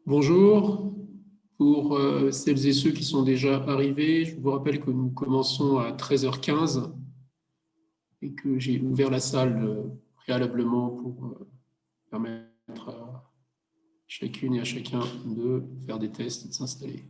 Bonjour. Pour celles et ceux qui sont déjà arrivés, je vous rappelle que nous commençons à 13h15 et que j'ai ouvert la salle préalablement pour permettre à chacune et à chacun de faire des tests et de s'installer.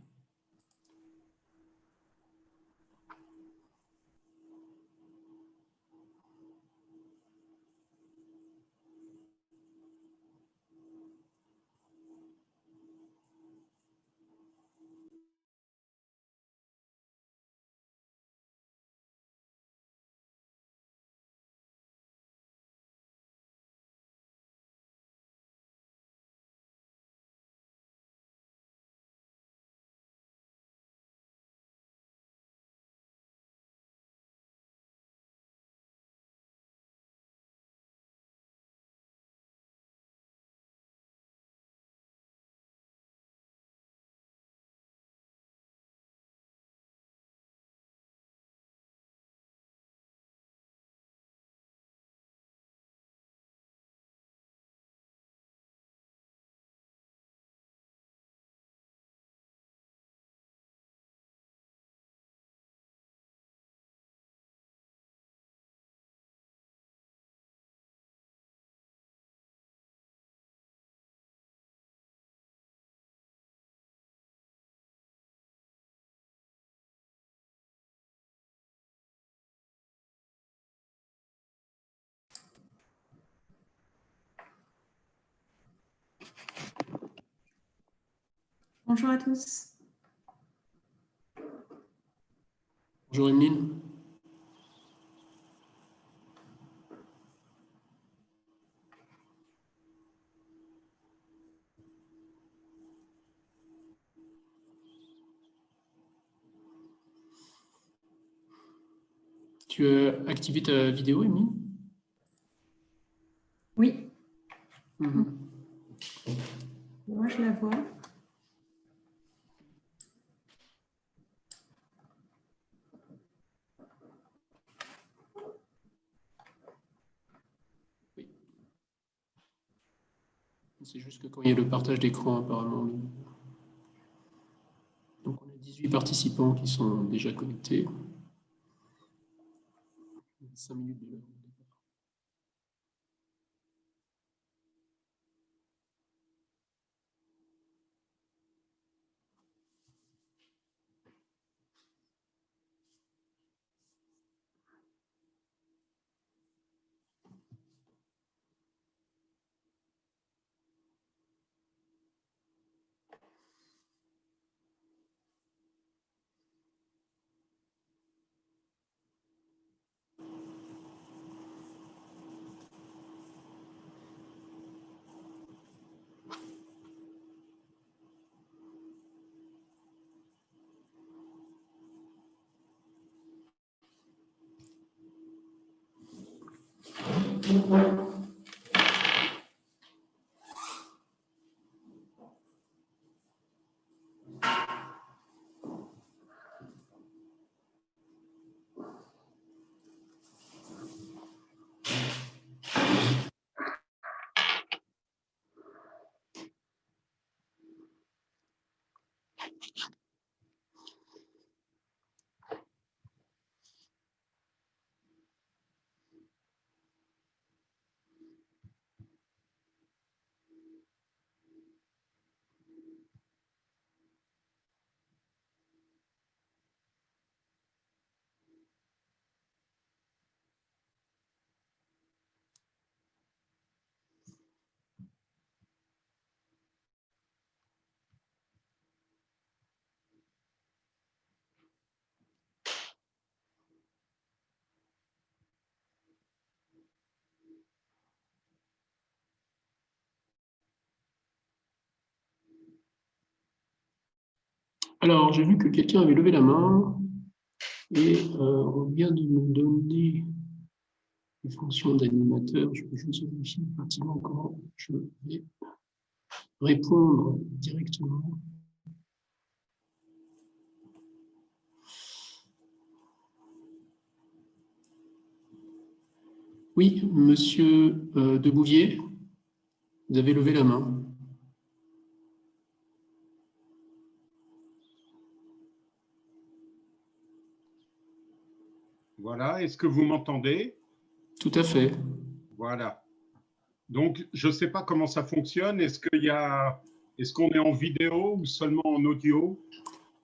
Bonjour à tous. Bonjour Emeline. Tu as activé ta vidéo, Emeline? Oui. Moi, je la vois. Oui. C'est juste que quand il y a le partage d'écran, apparemment. Donc on a 18 participants qui sont déjà connectés. 5 minutes de l'heure. Alors, j'ai vu que quelqu'un avait levé la main et on vient de me donner les fonctions d'animateur. Je peux juste vérifier pratiquement comment je vais répondre directement. Oui, monsieur de Bouvier, vous avez levé la main. Voilà, est-ce que vous m'entendez? Tout à fait. Voilà. Donc, je ne sais pas comment ça fonctionne. Est-ce qu'on est en vidéo ou seulement en audio?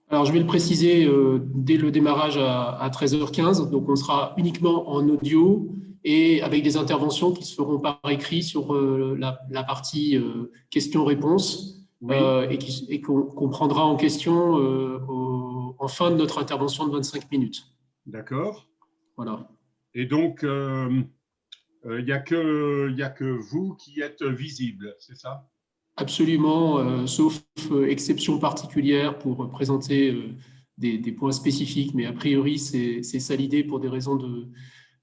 Alors, je vais le préciser dès le démarrage à 13h15. Donc, on sera uniquement en audio et avec des interventions qui se feront par écrit sur la partie questions-réponses Oui. Et qu'on prendra en question en fin de notre intervention de 25 minutes. D'accord. Voilà. Et donc, il n'y a que vous qui êtes visible, c'est ça? Absolument, sauf exception particulière pour présenter des points spécifiques, mais a priori, c'est ça l'idée pour des raisons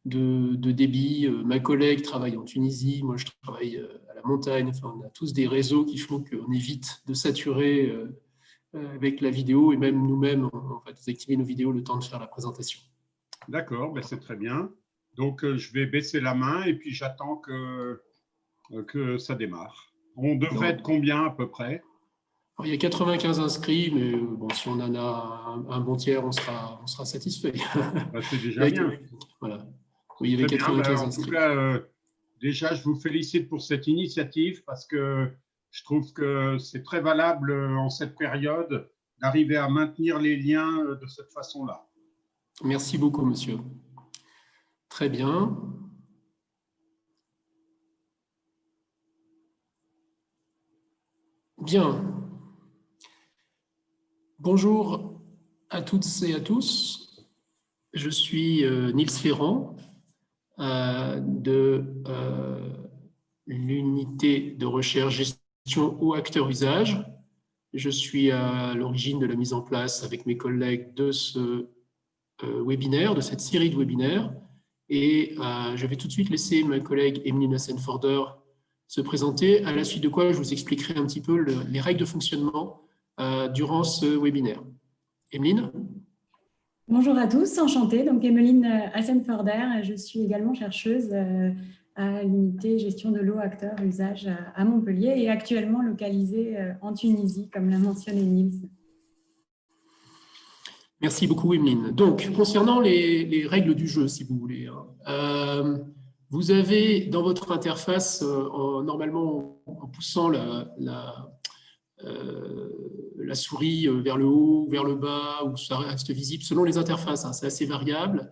de débit. Ma collègue travaille en Tunisie, moi je travaille à la montagne. Enfin, on a tous des réseaux qui font qu'on évite de saturer avec la vidéo, et même nous-mêmes, on va désactiver nos vidéos le temps de faire la présentation. D'accord, ben c'est très bien. Donc, je vais baisser la main et puis j'attends que ça démarre. On devrait être combien à peu près? Alors, il y a 95 inscrits, mais bon, si on en a un bon tiers, on sera satisfait. Ben, c'est déjà bien. Voilà. Oui, il y avait 95 inscrits. En tout cas, déjà, je vous félicite pour cette initiative parce que je trouve que c'est très valable en cette période d'arriver à maintenir les liens de cette façon-là. Merci beaucoup, monsieur. Très bien. Bien. Bonjour à toutes et à tous. Je suis Niels Ferrand de l'unité de recherche gestion eau acteur usage. Je suis à l'origine de la mise en place avec mes collègues de ce webinaire, de cette série de webinaires. Et je vais tout de suite laisser ma collègue Emeline Hassenforder se présenter, à la suite de quoi je vous expliquerai un petit peu les règles de fonctionnement durant ce webinaire. Emeline? Bonjour à tous, enchantée. Donc, Emeline Hassenforder, je suis également chercheuse à l'unité gestion de l'eau acteur usage à Montpellier et actuellement localisée en Tunisie, comme l'a mentionné Niels. Merci beaucoup, Emeline. Donc, concernant les règles du jeu, si vous voulez, vous avez dans votre interface, normalement en poussant la souris vers le haut, vers le bas, ou ça reste visible selon les interfaces, c'est assez variable,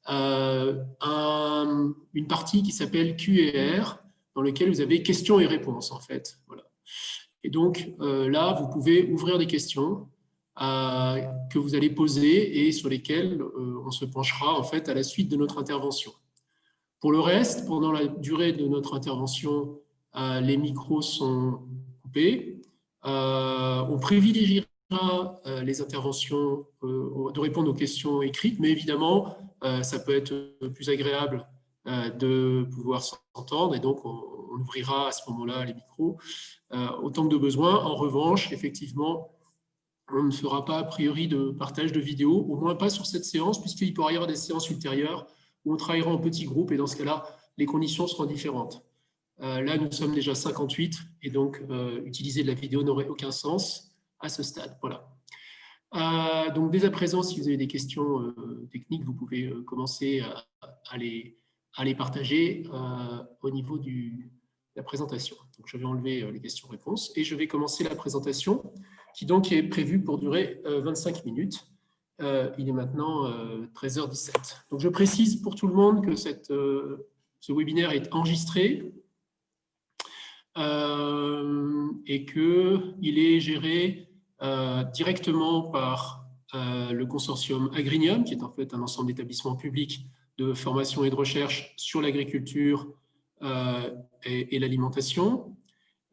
une partie qui s'appelle Q&R, dans laquelle vous avez questions et réponses, en fait. Voilà. Et donc, là, vous pouvez ouvrir des questions que vous allez poser et sur lesquelles on se penchera, en fait, à la suite de notre intervention. Pour le reste, pendant la durée de notre intervention, les micros sont coupés. On privilégiera les interventions de répondre aux questions écrites, mais évidemment, ça peut être plus agréable de pouvoir s'entendre et donc on ouvrira à ce moment-là les micros autant que de besoin. En revanche, effectivement, on ne fera pas a priori de partage de vidéos, au moins pas sur cette séance, puisqu'il pourra y avoir des séances ultérieures où on travaillera en petits groupes et dans ce cas-là, les conditions seront différentes. Là, nous sommes déjà 58 et donc utiliser de la vidéo n'aurait aucun sens à ce stade. Voilà. Donc dès à présent, si vous avez des questions techniques, vous pouvez commencer à les partager au niveau de la présentation. Donc je vais enlever les questions-réponses et je vais commencer la présentation qui donc est prévue pour durer 25 minutes. Il est maintenant 13h17. Donc je précise pour tout le monde que ce webinaire est enregistré et qu'il est géré directement par le consortium Agrinium, qui est en fait un ensemble d'établissements publics de formation et de recherche sur l'agriculture et l'alimentation.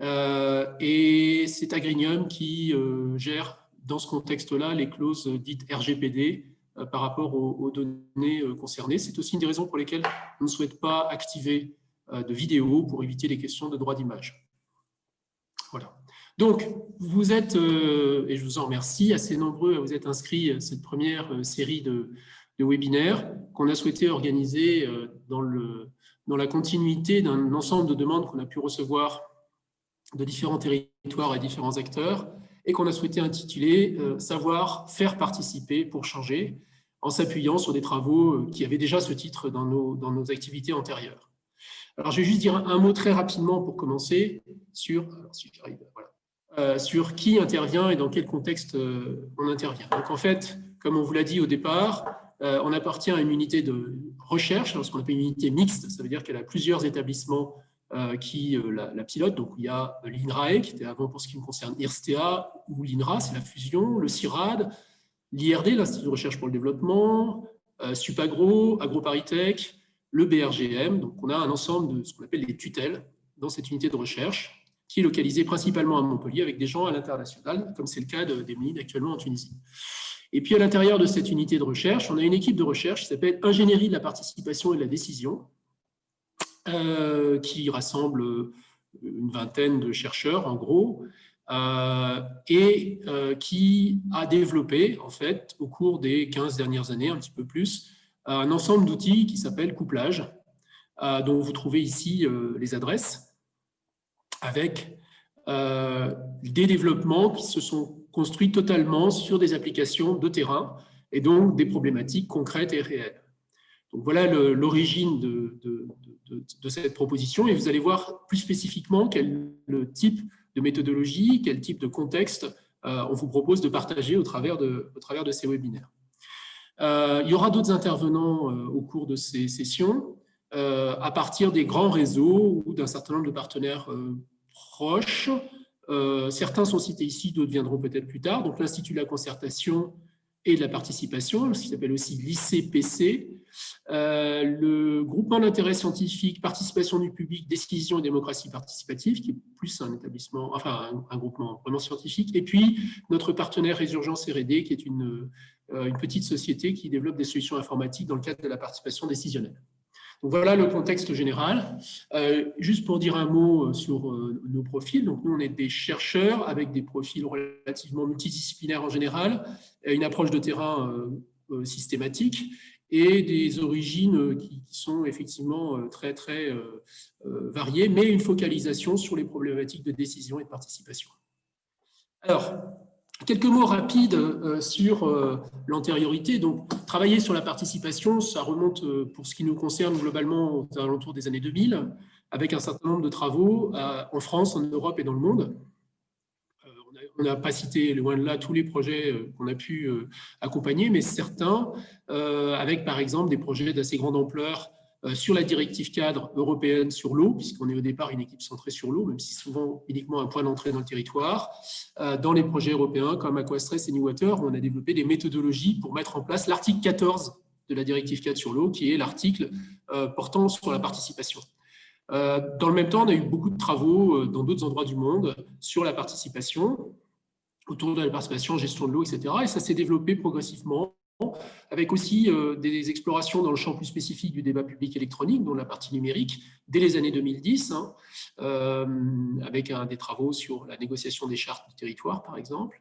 Et c'est Agrinium qui gère dans ce contexte-là les clauses dites RGPD par rapport aux données concernées. C'est aussi une des raisons pour lesquelles on ne souhaite pas activer de vidéo pour éviter les questions de droit d'image. Voilà. Donc, vous êtes, et je vous en remercie, assez nombreux à vous être inscrits à cette première série de webinaires qu'on a souhaité organiser dans la continuité d'un ensemble de demandes qu'on a pu recevoir de différents territoires et différents acteurs et qu'on a souhaité intituler « Savoir faire participer pour changer ». en s'appuyant sur des travaux qui avaient déjà ce titre dans nos activités antérieures. Alors, je vais juste dire un mot très rapidement pour commencer sur, si j'arrive, voilà, sur qui intervient et dans quel contexte on intervient. Donc, en fait, comme on vous l'a dit au départ, on appartient à une unité de recherche, ce qu'on appelle une unité mixte. Ça veut dire qu'elle a plusieurs établissements qui la pilotent. Donc, il y a l'INRAE, qui était avant pour ce qui me concerne IRSTEA, ou l'INRA, c'est la fusion, le CIRAD, l'IRD, l'Institut de recherche pour le développement, Supagro, AgroParisTech, le BRGM. Donc, on a un ensemble de ce qu'on appelle les tutelles dans cette unité de recherche, qui est localisée principalement à Montpellier, avec des gens à l'international, comme c'est le cas d'Emeline actuellement en Tunisie. Et puis, à l'intérieur de cette unité de recherche, on a une équipe de recherche qui s'appelle Ingénierie de la participation et de la décision, qui rassemble une vingtaine de chercheurs, en gros, et qui a développé, en fait, au cours des 15 dernières années, un petit peu plus, un ensemble d'outils qui s'appelle Couplage, dont vous trouvez ici les adresses, avec des développements qui se sont construits totalement sur des applications de terrain et donc des problématiques concrètes et réelles. Donc voilà l'origine de cette proposition, et vous allez voir plus spécifiquement quel type de méthodologie, quel type de contexte on vous propose de partager au travers de ces webinaires. Il y aura d'autres intervenants au cours de ces sessions à partir des grands réseaux ou d'un certain nombre de partenaires proches. Certains sont cités ici, d'autres viendront peut-être plus tard. Donc l'Institut de la concertation et de la participation, ce qui s'appelle aussi l'ICPC, le groupement d'intérêt scientifique, participation du public, décision et démocratie participative, qui est plus un établissement, enfin un groupement vraiment scientifique, et puis notre partenaire Résurgence R&D, qui est une petite société qui développe des solutions informatiques dans le cadre de la participation décisionnelle. Donc voilà le contexte général. Juste pour dire un mot sur nos profils, donc nous on est des chercheurs avec des profils relativement multidisciplinaires en général, une approche de terrain systématique et des origines qui sont effectivement très variées, mais une focalisation sur les problématiques de décision et de participation. Alors, quelques mots rapides sur l'antériorité. Donc, travailler sur la participation, ça remonte, pour ce qui nous concerne globalement, aux alentours des années 2000, avec un certain nombre de travaux en France, en Europe et dans le monde. On n'a pas cité, loin de là, tous les projets qu'on a pu accompagner, mais certains, avec par exemple des projets d'assez grande ampleur sur la directive cadre européenne sur l'eau, puisqu'on est au départ une équipe centrée sur l'eau, même si souvent uniquement un point d'entrée dans le territoire, dans les projets européens comme Aquastress et Newater, où on a développé des méthodologies pour mettre en place l'article 14 de la directive cadre sur l'eau, qui est l'article portant sur la participation. Dans le même temps, on a eu beaucoup de travaux dans d'autres endroits du monde sur la participation, autour de la participation, gestion de l'eau, etc. Et ça s'est développé progressivement, avec aussi des explorations dans le champ plus spécifique du débat public électronique, dont la partie numérique, dès les années 2010, avec des travaux sur la négociation des chartes du territoire, par exemple.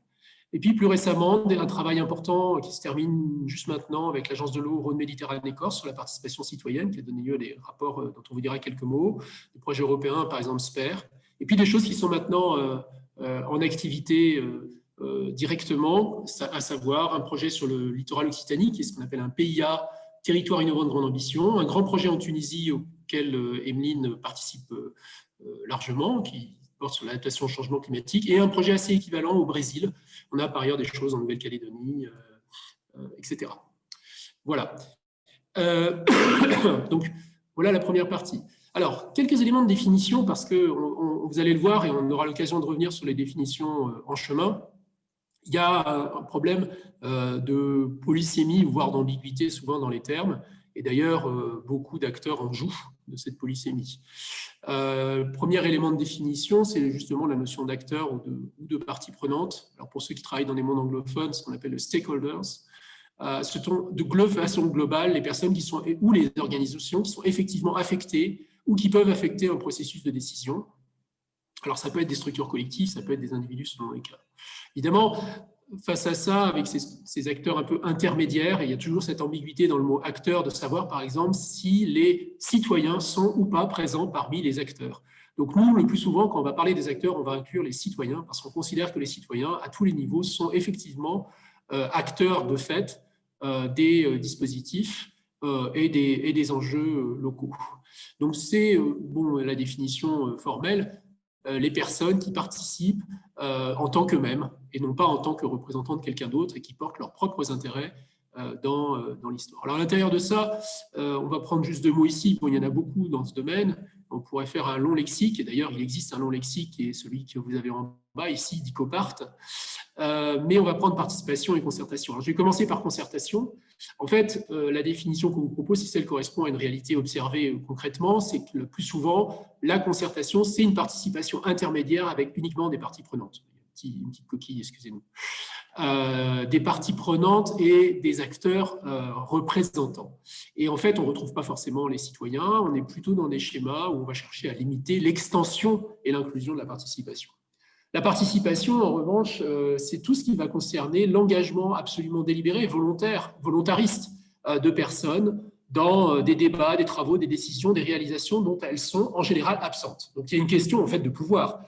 Et puis, plus récemment, un travail important qui se termine juste maintenant avec l'Agence de l'eau Rhône-Méditerranée-Corse sur la participation citoyenne, qui a donné lieu à des rapports dont on vous dira quelques mots, des projets européens, par exemple SPER, et puis des choses qui sont maintenant en activité directement, à savoir un projet sur le littoral occitanie, qui est ce qu'on appelle un PIA, territoire innovant de grande ambition, un grand projet en Tunisie auquel Emeline participe largement, qui porte sur l'adaptation au changement climatique, et un projet assez équivalent au Brésil. On a par ailleurs des choses en Nouvelle-Calédonie, etc. Voilà. Donc, voilà la première partie. Alors, quelques éléments de définition, parce que vous allez le voir, et on aura l'occasion de revenir sur les définitions en chemin. Il y a un problème de polysémie, voire d'ambiguïté souvent dans les termes, et d'ailleurs, beaucoup d'acteurs en jouent de cette polysémie. Premier élément de définition, c'est justement la notion d'acteur ou de partie prenante. Alors pour ceux qui travaillent dans les mondes anglophones, ce qu'on appelle le stakeholders, ce sont de façon globale les personnes qui sont, ou les organisations qui sont effectivement affectées ou qui peuvent affecter un processus de décision. Alors ça peut être des structures collectives, ça peut être des individus selon les cas. Évidemment, face à ça, avec ces acteurs un peu intermédiaires, et il y a toujours cette ambiguïté dans le mot acteur, de savoir par exemple si les citoyens sont ou pas présents parmi les acteurs. Donc nous, le plus souvent, quand on va parler des acteurs, on va inclure les citoyens, parce qu'on considère que les citoyens, à tous les niveaux, sont effectivement acteurs de fait des dispositifs et des enjeux locaux. Donc, c'est la définition formelle, les personnes qui participent en tant qu'eux-mêmes et non pas en tant que représentants de quelqu'un d'autre et qui portent leurs propres intérêts dans l'histoire. Alors, à l'intérieur de ça, on va prendre juste 2 mots ici. Bon, il y en a beaucoup dans ce domaine. On pourrait faire un long lexique. Et d'ailleurs, il existe un long lexique qui est celui que vous avez en bas ici, d'Icopart. Mais on va prendre participation et concertation. Alors, je vais commencer par concertation. En fait, la définition qu'on vous propose, si celle correspond à une réalité observée concrètement, c'est que le plus souvent, la concertation, c'est une participation intermédiaire avec uniquement des parties prenantes. Une petite coquille, excusez-nous. Des parties prenantes et des acteurs représentants. Et en fait, on ne retrouve pas forcément les citoyens, on est plutôt dans des schémas où on va chercher à limiter l'extension et l'inclusion de la participation. La participation, en revanche, c'est tout ce qui va concerner l'engagement absolument délibéré, volontariste de personnes dans des débats, des travaux, des décisions, des réalisations dont elles sont en général absentes. Donc, il y a une question en fait de pouvoir.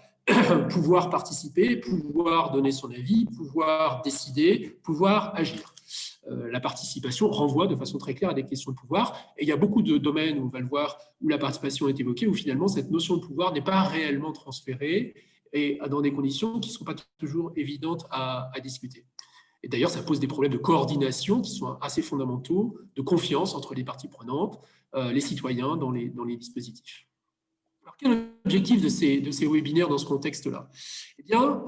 Pouvoir participer, pouvoir donner son avis, pouvoir décider, pouvoir agir. La participation renvoie de façon très claire à des questions de pouvoir. Et il y a beaucoup de domaines, on va le voir, où la participation est évoquée, où finalement cette notion de pouvoir n'est pas réellement transférée et dans des conditions qui ne sont pas toujours évidentes à discuter. Et d'ailleurs, ça pose des problèmes de coordination qui sont assez fondamentaux, de confiance entre les parties prenantes, les citoyens dans les dispositifs. Alors, quel est l'objectif de ces webinaires dans ce contexte-là? Eh bien,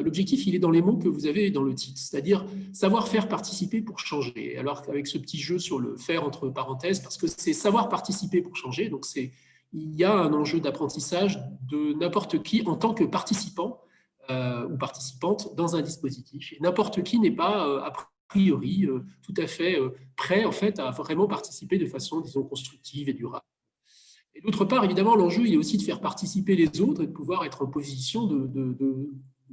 l'objectif, il est dans les mots que vous avez dans le titre, c'est-à-dire savoir faire participer pour changer. Alors, avec ce petit jeu sur le faire entre parenthèses, parce que c'est savoir participer pour changer, donc il y a un enjeu d'apprentissage de n'importe qui en tant que participant ou participante dans un dispositif. Et n'importe qui n'est pas, a priori, tout à fait prêt en fait, à vraiment participer de façon, disons, constructive et durable. Et d'autre part, évidemment, l'enjeu, il est aussi de faire participer les autres et de pouvoir être en position de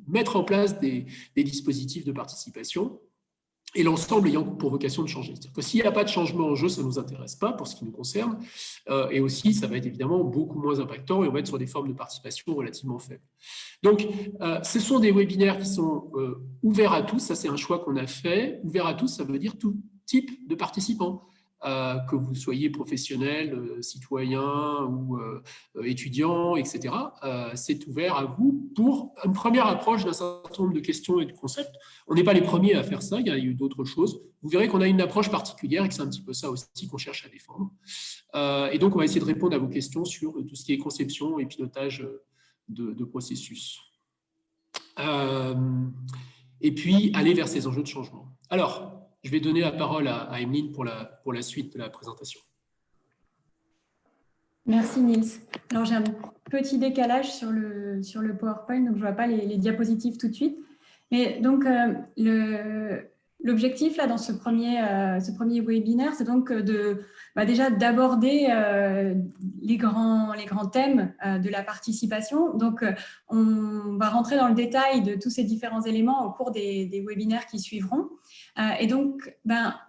mettre en place des dispositifs de participation et l'ensemble ayant pour vocation de changer. C'est-à-dire que s'il n'y a pas de changement en jeu, ça ne nous intéresse pas pour ce qui nous concerne. Et aussi, ça va être évidemment beaucoup moins impactant et on va être sur des formes de participation relativement faibles. Donc, ce sont des webinaires qui sont ouverts à tous. Ça, c'est un choix qu'on a fait. Ouvert à tous, ça veut dire tout type de participants. Que vous soyez professionnel, citoyen ou étudiant, etc. C'est ouvert à vous pour une première approche d'un certain nombre de questions et de concepts. On n'est pas les premiers à faire ça, il y a eu d'autres choses. Vous verrez qu'on a une approche particulière et que c'est un petit peu ça aussi qu'on cherche à défendre. Et donc, on va essayer de répondre à vos questions sur tout ce qui est conception et pilotage de processus. Et puis, aller vers ces enjeux de changement. Alors, je vais donner la parole à Emeline pour la suite de la présentation. Merci Niels. Alors j'ai un petit décalage sur le PowerPoint, donc je ne vois pas les diapositives tout de suite. Mais donc l'objectif là dans ce premier webinaire, c'est donc déjà d'aborder les grands thèmes de la participation. Donc on va rentrer dans le détail de tous ces différents éléments au cours des webinaires qui suivront. Et donc,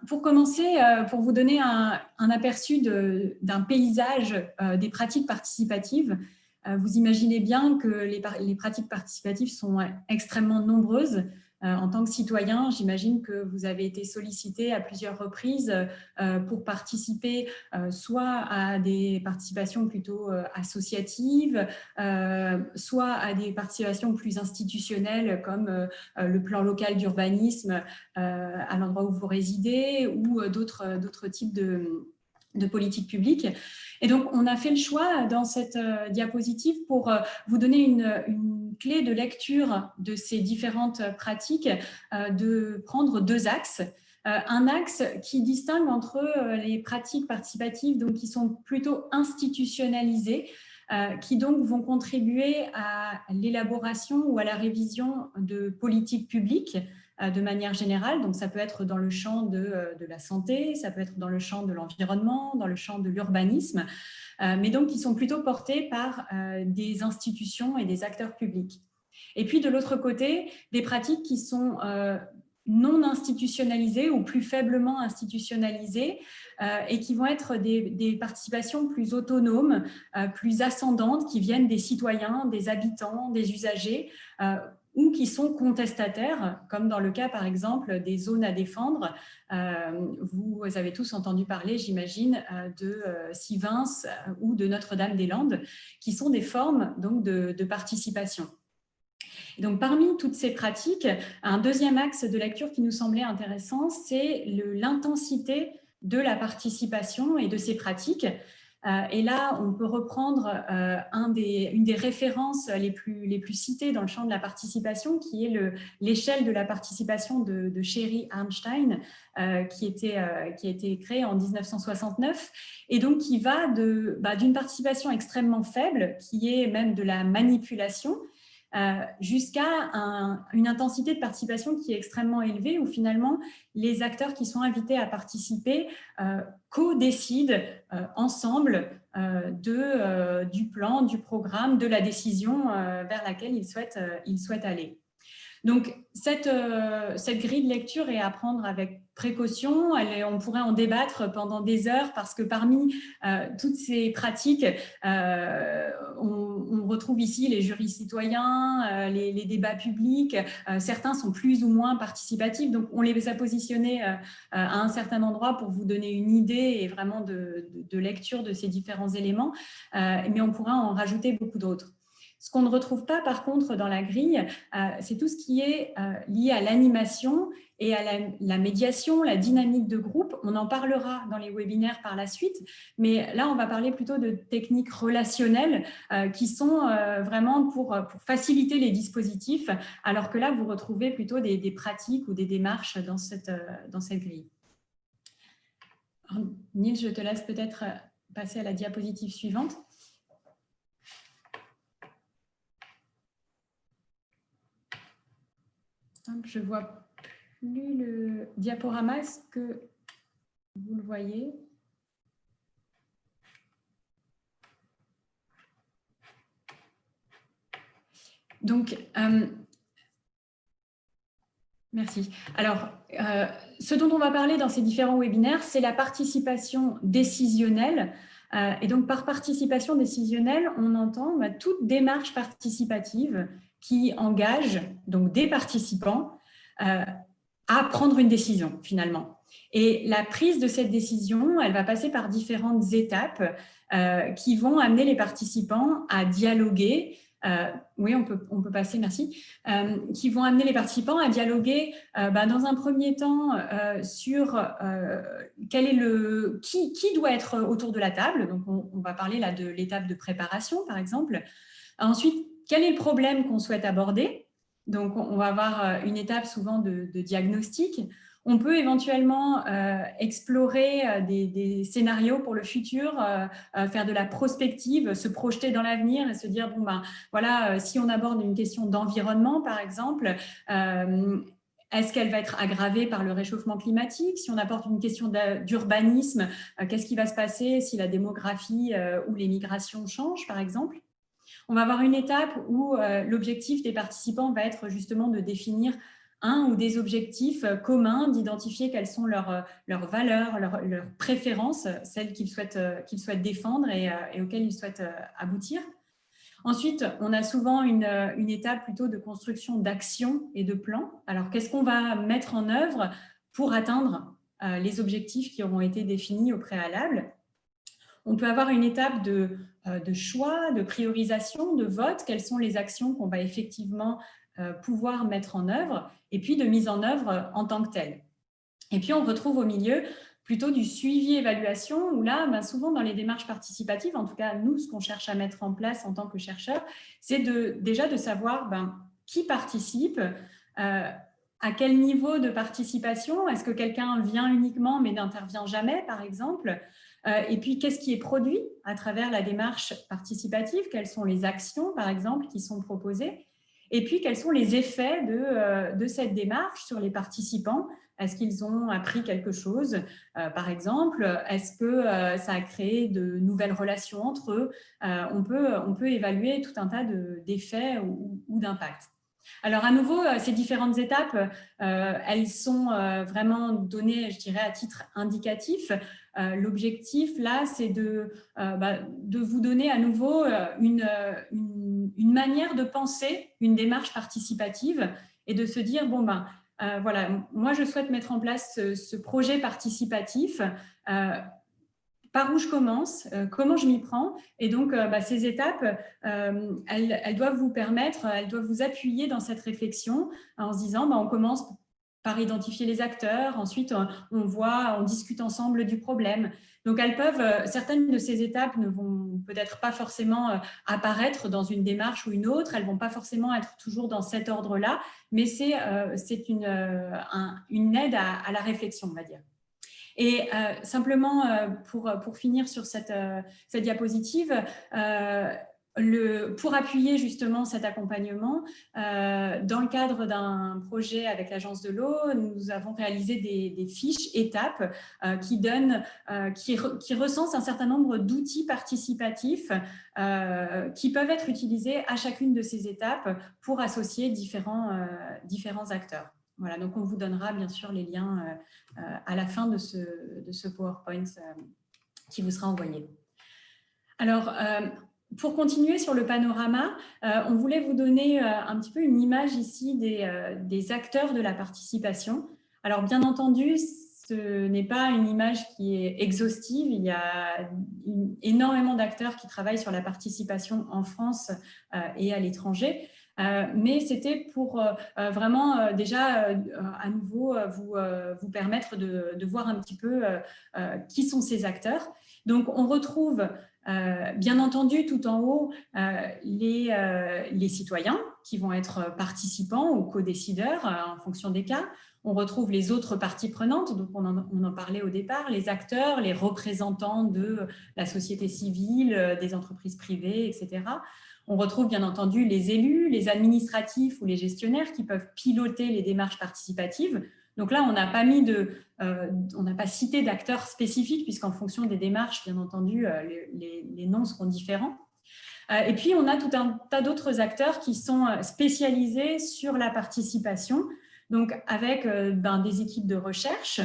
pour commencer, pour vous donner un aperçu d'un paysage des pratiques participatives, vous imaginez bien que les pratiques participatives sont extrêmement nombreuses. En tant que citoyen, j'imagine que vous avez été sollicité à plusieurs reprises pour participer soit à des participations plutôt associatives, soit à des participations plus institutionnelles comme le plan local d'urbanisme à l'endroit où vous résidez ou d'autres types de politiques publiques. Et donc, on a fait le choix dans cette diapositive pour vous donner une clé de lecture de ces différentes pratiques, de prendre 2 axes. Un axe qui distingue entre les pratiques participatives donc, qui sont plutôt institutionnalisées, qui donc vont contribuer à l'élaboration ou à la révision de politiques publiques de manière générale. Donc, ça peut être dans le champ de la santé, ça peut être dans le champ de l'environnement, dans le champ de l'urbanisme, mais donc qui sont plutôt portés par des institutions et des acteurs publics. Et puis, de l'autre côté, des pratiques qui sont non institutionnalisées ou plus faiblement institutionnalisées et qui vont être des participations plus autonomes, plus ascendantes, qui viennent des citoyens, des habitants, des usagers, ou qui sont contestataires, comme dans le cas, par exemple, des zones à défendre. Vous avez tous entendu parler, j'imagine, de Sivens ou de Notre-Dame-des-Landes, qui sont des formes donc, de participation. Et donc, parmi toutes ces pratiques, un deuxième axe de lecture qui nous semblait intéressant, c'est l'intensité de la participation et de ces pratiques. Et là, on peut reprendre une des références les plus citées dans le champ de la participation, qui est l'échelle de la participation de Sherry Arnstein, qui a été créée en 1969, et donc qui va d'une participation extrêmement faible, qui est même de la manipulation, jusqu'à une intensité de participation qui est extrêmement élevée, où finalement les acteurs qui sont invités à participer co-décident ensemble du plan, du programme, de la décision vers laquelle ils souhaitent aller. Donc, cette grille de lecture est à prendre avec précaution. On pourrait en débattre pendant des heures parce que parmi toutes ces pratiques, on retrouve ici les jurys citoyens, les débats publics. Certains sont plus ou moins participatifs. Donc, on les a positionnés à un certain endroit pour vous donner une idée et vraiment de lecture de ces différents éléments. Mais on pourra en rajouter beaucoup d'autres. Ce qu'on ne retrouve pas, par contre, dans la grille, c'est tout ce qui est lié à l'animation et à la médiation, la dynamique de groupe. On en parlera dans les webinaires par la suite, mais là, on va parler plutôt de techniques relationnelles qui sont vraiment pour faciliter les dispositifs, alors que là, vous retrouvez plutôt des pratiques ou des démarches dans cette grille. Alors, Nils, je te laisse peut-être passer à la diapositive suivante. Je ne vois plus le diaporama. Est-ce que vous le voyez? Donc, merci. Alors, ce dont on va parler dans ces différents webinaires, c'est la participation décisionnelle. Et donc, par participation décisionnelle, on entend toute démarche participative qui engage donc des participants à prendre une décision finalement. Et la prise de cette décision, elle va passer par différentes étapes qui vont amener les participants à dialoguer. Oui, on peut passer, merci. Qui vont amener les participants à dialoguer dans un premier temps sur qui doit être autour de la table. Donc, on va parler là de l'étape de préparation, par exemple. Ensuite, quel est le problème qu'on souhaite aborder? Donc, on va avoir une étape souvent de diagnostic. On peut éventuellement explorer des scénarios pour le futur, faire de la prospective, se projeter dans l'avenir et se dire, bon, voilà, si on aborde une question d'environnement, par exemple, est-ce qu'elle va être aggravée par le réchauffement climatique? Si on apporte une question d'urbanisme, qu'est-ce qui va se passer si la démographie ou les migrations changent, par exemple? On va avoir une étape où l'objectif des participants va être justement de définir un ou des objectifs communs, d'identifier quelles sont leurs valeurs, leurs préférences, celles qu'ils souhaitent défendre et auxquelles ils souhaitent aboutir. Ensuite, on a souvent une étape plutôt de construction d'actions et de plans. Alors, qu'est-ce qu'on va mettre en œuvre pour atteindre les objectifs qui auront été définis au préalable? On peut avoir une étape de choix, de priorisation, de vote, quelles sont les actions qu'on va effectivement pouvoir mettre en œuvre, et puis de mise en œuvre en tant que telle. Et puis, on retrouve au milieu plutôt du suivi-évaluation, où là, souvent dans les démarches participatives, en tout cas, nous, ce qu'on cherche à mettre en place en tant que chercheurs, c'est déjà de savoir qui participe, à quel niveau de participation, est-ce que quelqu'un vient uniquement mais n'intervient jamais, par exemple, et puis qu'est-ce qui est produit à travers la démarche participative, quelles sont les actions, par exemple, qui sont proposées, et puis quels sont les effets de cette démarche sur les participants. Est-ce qu'ils ont appris quelque chose, par exemple? Est-ce que ça a créé de nouvelles relations entre eux? On peut évaluer tout un tas d'effets ou d'impacts. Alors, à nouveau, ces différentes étapes, elles sont vraiment données, je dirais, à titre indicatif. L'objectif, là, c'est de vous donner à nouveau une manière de penser une démarche participative et de se dire, bon, voilà, moi, je souhaite mettre en place ce projet participatif. Par où je commence, comment je m'y prends. Et donc, ces étapes, elles doivent vous permettre, elles doivent vous appuyer dans cette réflexion en se disant, on commence par identifier les acteurs, ensuite on discute ensemble du problème. Donc, certaines de ces étapes ne vont peut-être pas forcément apparaître dans une démarche ou une autre, elles ne vont pas forcément être toujours dans cet ordre-là, mais c'est une aide à la réflexion, on va dire. Et simplement, pour finir sur cette diapositive, pour appuyer justement cet accompagnement, dans le cadre d'un projet avec l'Agence de l'eau, nous avons réalisé des fiches étapes qui recensent un certain nombre d'outils participatifs qui peuvent être utilisés à chacune de ces étapes pour associer différents acteurs. Voilà, donc on vous donnera bien sûr les liens à la fin de ce PowerPoint qui vous sera envoyé. Alors, pour continuer sur le panorama, on voulait vous donner un petit peu une image ici des acteurs de la participation. Alors, bien entendu, ce n'est pas une image qui est exhaustive. Il y a énormément d'acteurs qui travaillent sur la participation en France et à l'étranger. Mais c'était pour vraiment déjà à nouveau vous permettre de voir un petit peu qui sont ces acteurs. Donc, on retrouve bien entendu tout en haut les citoyens qui vont être participants ou co-décideurs en fonction des cas. On retrouve les autres parties prenantes, donc on en parlait au départ, les acteurs, les représentants de la société civile, des entreprises privées, etc. On retrouve bien entendu les élus, les administratifs ou les gestionnaires qui peuvent piloter les démarches participatives. Donc là, on n'a pas cité d'acteurs spécifiques puisqu'en fonction des démarches, bien entendu, les noms seront différents. Et puis, on a tout un tas d'autres acteurs qui sont spécialisés sur la participation, donc avec des équipes de recherche.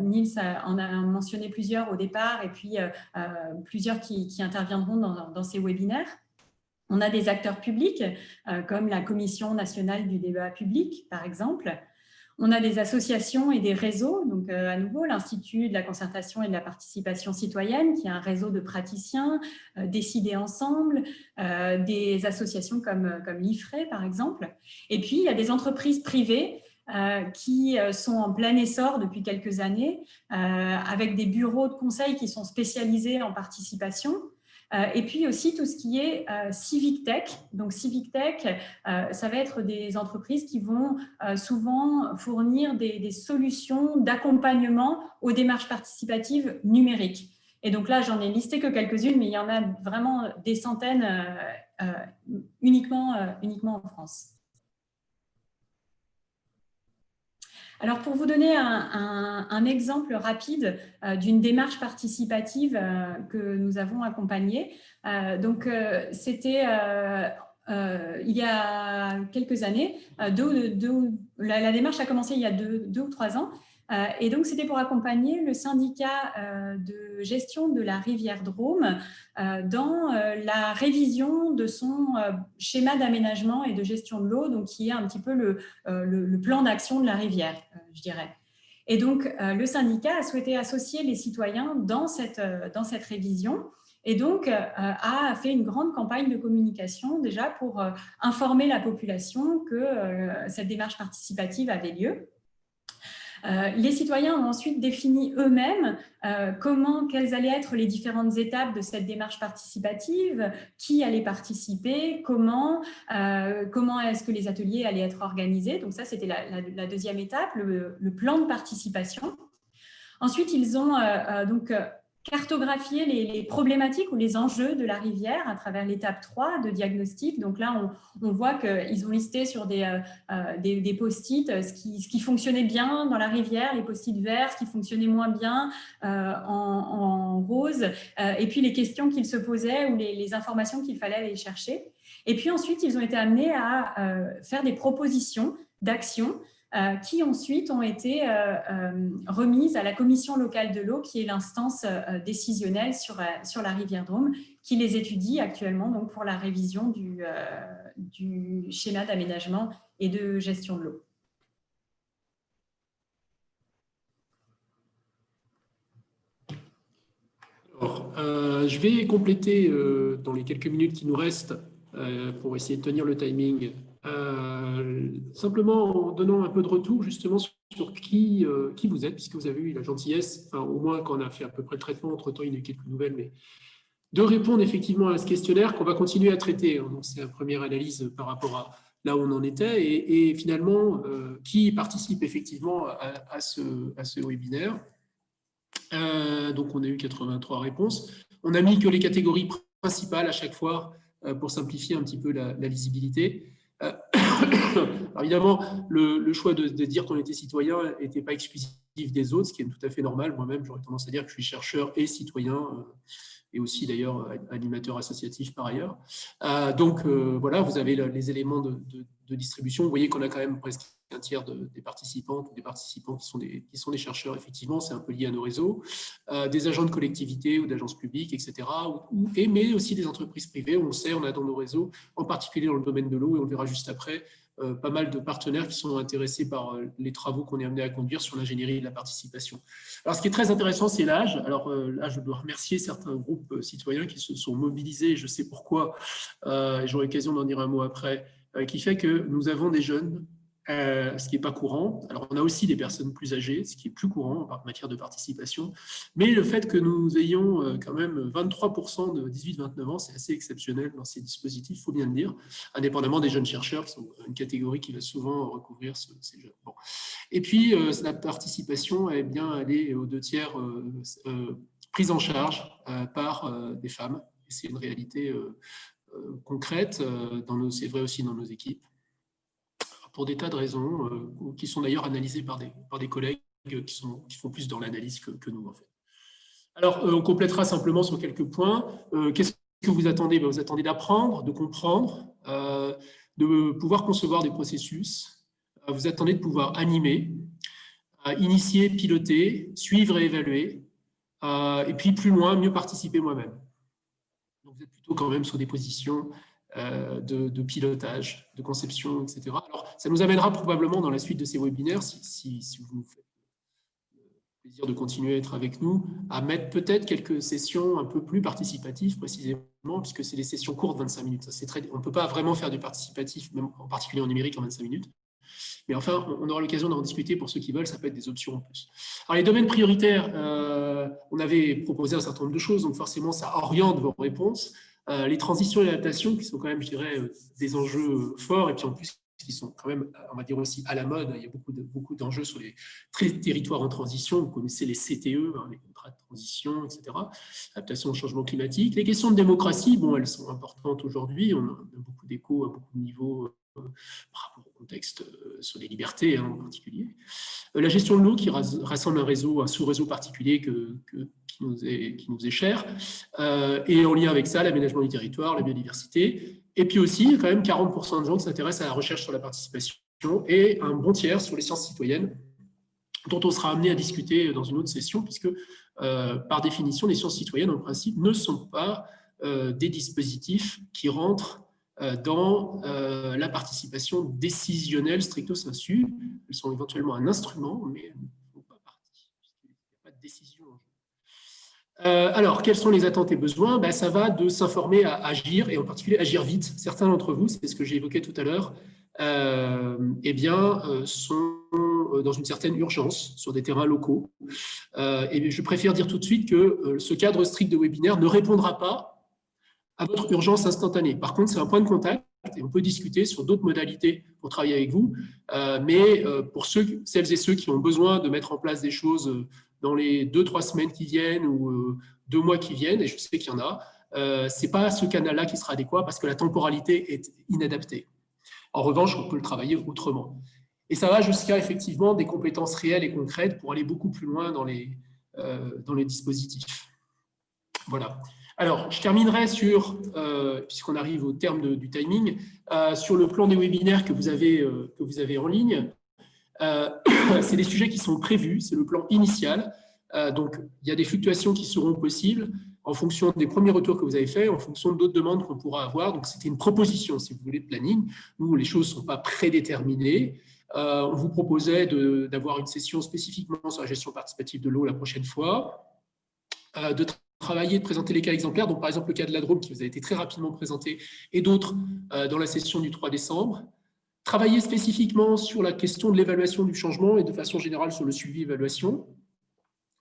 Nils en a mentionné plusieurs au départ et puis plusieurs qui interviendront dans ces webinaires. On a des acteurs publics, comme la Commission nationale du débat public, par exemple. On a des associations et des réseaux, donc à nouveau l'Institut de la concertation et de la participation citoyenne, qui est un réseau de praticiens décidés ensemble, des associations comme l'IFRE, par exemple. Et puis, il y a des entreprises privées qui sont en plein essor depuis quelques années, avec des bureaux de conseil qui sont spécialisés en participation. Et puis aussi tout ce qui est Civic Tech. Donc Civic Tech, ça va être des entreprises qui vont souvent fournir des solutions d'accompagnement aux démarches participatives numériques. Et donc là, j'en ai listé que quelques-unes, mais il y en a vraiment des centaines uniquement en France. Alors, pour vous donner un exemple rapide d'une démarche participative que nous avons accompagnée, c'était il y a quelques années, la démarche a commencé il y a deux ou 3 ans, et donc c'était pour accompagner le syndicat de gestion de la rivière Drôme dans la révision de son schéma d'aménagement et de gestion de l'eau, donc qui est un petit peu le plan d'action de la rivière, je dirais. Et donc le syndicat a souhaité associer les citoyens dans cette révision. Et donc, a fait une grande campagne de communication déjà pour informer la population que cette démarche participative avait lieu. Les citoyens ont ensuite défini eux-mêmes quelles allaient être les différentes étapes de cette démarche participative, qui allait participer, comment est-ce que les ateliers allaient être organisés. Donc ça, c'était la deuxième étape, le plan de participation. Ensuite, ils ont cartographier les problématiques ou les enjeux de la rivière à travers l'étape 3 de diagnostic. Donc là, on voit qu'ils ont listé sur des post-it ce qui fonctionnait bien dans la rivière, les post-it verts, ce qui fonctionnait moins bien en rose, choses, et puis les questions qu'ils se posaient ou les informations qu'il fallait aller chercher. Et puis ensuite, ils ont été amenés à faire des propositions d'actions qui ensuite ont été remises à la commission locale de l'eau, qui est l'instance décisionnelle sur la rivière Drôme, qui les étudie actuellement donc, pour la révision du schéma d'aménagement et de gestion de l'eau. Alors, je vais compléter dans les quelques minutes qui nous restent pour essayer de tenir le timing, simplement en donnant un peu de retour justement sur qui vous êtes, puisque vous avez eu la gentillesse, enfin, au moins quand on a fait à peu près le traitement, entre-temps il y a eu quelques nouvelles, mais de répondre effectivement à ce questionnaire qu'on va continuer à traiter. Donc c'est la première analyse par rapport à là où on en était, et finalement, qui participe effectivement à ce webinaire. Donc, on a eu 83 réponses. On a mis que les catégories principales à chaque fois pour simplifier un petit peu la lisibilité. Alors évidemment, le choix de dire qu'on était citoyen n'était pas exclusif des autres, ce qui est tout à fait normal. Moi-même, j'aurais tendance à dire que je suis chercheur et citoyen, et aussi d'ailleurs animateur associatif par ailleurs. Donc voilà, vous avez les éléments de distribution. Vous voyez qu'on a quand même presque un tiers des participantes ou des participants qui sont des chercheurs, effectivement, c'est un peu lié à nos réseaux, des agents de collectivité ou d'agences publiques, etc., mais aussi des entreprises privées. On le sait, on a dans nos réseaux, en particulier dans le domaine de l'eau, et on le verra juste après, pas mal de partenaires qui sont intéressés par les travaux qu'on est amené à conduire sur l'ingénierie de la participation. Alors, ce qui est très intéressant, c'est l'âge. Alors là, je dois remercier certains groupes citoyens qui se sont mobilisés, je sais pourquoi, j'aurai l'occasion d'en dire un mot après, qui fait que nous avons des jeunes, ce qui n'est pas courant. Alors, on a aussi des personnes plus âgées, ce qui est plus courant en matière de participation. Mais le fait que nous ayons quand même 23% de 18-29 ans, c'est assez exceptionnel dans ces dispositifs, il faut bien le dire, indépendamment des jeunes chercheurs, qui sont une catégorie qui va souvent recouvrir ces jeunes. Bon. Et puis, la participation, elle est aux 2/3 prise en charge par des femmes. Et c'est une réalité concrète, c'est vrai aussi dans nos équipes, pour des tas de raisons qui sont d'ailleurs analysées par des collègues qui font plus dans l'analyse que nous, en fait. Alors, on complétera simplement sur quelques points. Qu'est-ce que vous attendez? Vous attendez d'apprendre, de comprendre, de pouvoir concevoir des processus. Vous attendez de pouvoir animer, initier, piloter, suivre et évaluer. Et puis, plus loin, mieux participer moi-même. Donc, vous êtes plutôt quand même sur des positions de pilotage, de conception, etc. Alors, ça nous amènera probablement dans la suite de ces webinaires, si vous nous faites le plaisir de continuer à être avec nous, à mettre peut-être quelques sessions un peu plus participatives précisément, puisque c'est des sessions courtes, 25 minutes. On ne peut pas vraiment faire du participatif, même en particulier en numérique, en 25 minutes. Mais enfin, on aura l'occasion d'en discuter pour ceux qui veulent, ça peut être des options en plus. Alors, les domaines prioritaires, on avait proposé un certain nombre de choses, donc forcément, ça oriente vos réponses. Les transitions et l'adaptation, qui sont quand même, je dirais, des enjeux forts, et puis en plus, qui sont quand même, on va dire aussi à la mode. Il y a beaucoup d'enjeux sur les territoires en transition. Vous connaissez les CTE, les contrats de transition, etc. Adaptation au changement climatique. Les questions de démocratie, bon, elles sont importantes aujourd'hui. On a beaucoup d'échos à beaucoup de niveaux par rapport au contexte sur les libertés en particulier. La gestion de l'eau qui rassemble un sous-réseau particulier qui nous est cher, et en lien avec ça, l'aménagement du territoire, la biodiversité, et puis aussi, il y a quand même 40% de gens qui s'intéressent à la recherche sur la participation et un bon tiers sur les sciences citoyennes, dont on sera amené à discuter dans une autre session, puisque par définition, les sciences citoyennes, en principe, ne sont pas des dispositifs qui rentrent dans la participation décisionnelle stricto sensu. Elles sont éventuellement un instrument, mais elles ne font pas partie, puisqu'il n'y a pas de décision en jeu. Alors, quelles sont les attentes et besoins? Ça va de s'informer à agir, et en particulier agir vite. Certains d'entre vous, c'est ce que j'ai évoqué tout à l'heure, sont dans une certaine urgence sur des terrains locaux. Et je préfère dire tout de suite que ce cadre strict de webinaire ne répondra pas à votre urgence instantanée. Par contre, c'est un point de contact et on peut discuter sur d'autres modalités pour travailler avec vous. Mais pour celles et ceux qui ont besoin de mettre en place des choses dans les 2-3 semaines qui viennent ou 2 mois qui viennent, et je sais qu'il y en a, ce n'est pas ce canal-là qui sera adéquat parce que la temporalité est inadaptée. En revanche, on peut le travailler autrement. Et ça va jusqu'à effectivement des compétences réelles et concrètes pour aller beaucoup plus loin dans les dispositifs. Voilà. Alors, je terminerai sur, puisqu'on arrive au terme du timing, sur le plan des webinaires que vous avez en ligne. C'est des sujets qui sont prévus, c'est le plan initial. Donc, il y a des fluctuations qui seront possibles en fonction des premiers retours que vous avez faits, en fonction d'autres demandes qu'on pourra avoir. Donc, c'était une proposition, si vous voulez, de planning. Nous, les choses ne sont pas prédéterminées. On vous proposait d'avoir une session spécifiquement sur la gestion participative de l'eau la prochaine fois, de travailler, de présenter les cas exemplaires. Donc, par exemple, le cas de la Drôme qui vous a été très rapidement présenté et d'autres dans la session du 3 décembre. Travailler spécifiquement sur la question de l'évaluation du changement et de façon générale sur le suivi-évaluation.